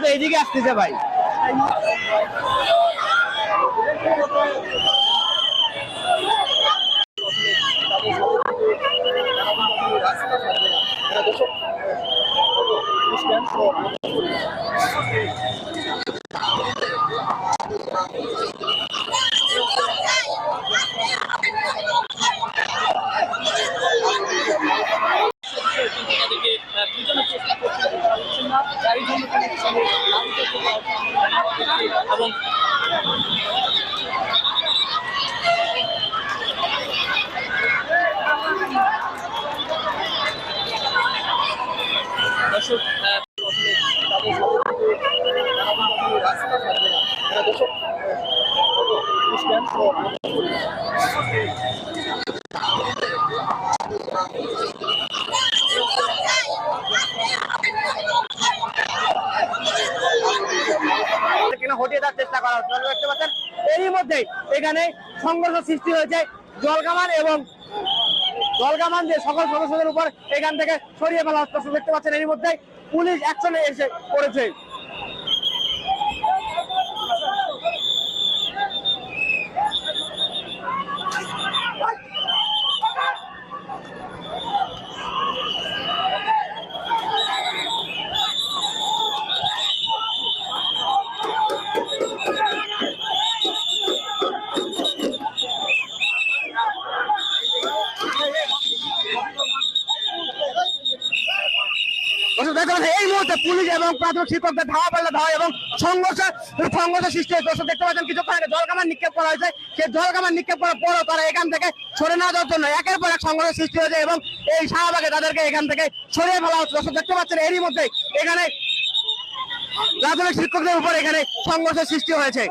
তো এইদিকে আসতেছে ভাই। এবং দর্শক রাস্তা থাকবে না, দর্শক হটিয়ে দেওয়ার চেষ্টা করা হচ্ছে। দেখতে পাচ্ছেন এরই মধ্যে এখানে সংঘর্ষ সৃষ্টি হয়েছে। জলকামান এবং জলকামান যে সকল সদস্যদের উপর এখান থেকে সরিয়ে ফেলা হচ্ছে। দেখতে পাচ্ছেন এরই মধ্যে পুলিশ অ্যাকশনে এসে পড়েছে। এই মুহূর্তে পুলিশ এবং প্রাথমিক শিক্ষকদের ধাওয়া পাল্টা ধাওয়া এবং সংঘর্ষ সৃষ্টি হয়েছে। দর্শক দেখতে পাচ্ছেন কিছুক্ষণ আগে জলকামান নিক্ষেপ করা হয়েছে। সেই জলকামান নিক্ষেপ করার পরও তারা এখান থেকে সরে না যাওয়ার জন্য একের পর এক সংঘর্ষ সৃষ্টি হয়েছে এবং এই শাহবাগে তাদেরকে এখান থেকে সরিয়ে ফেলা হচ্ছে। দর্শক দেখতে পাচ্ছেন এরই মধ্যে এখানে প্রাথমিক শিক্ষকদের উপর এখানে সংঘর্ষের সৃষ্টি হয়েছে।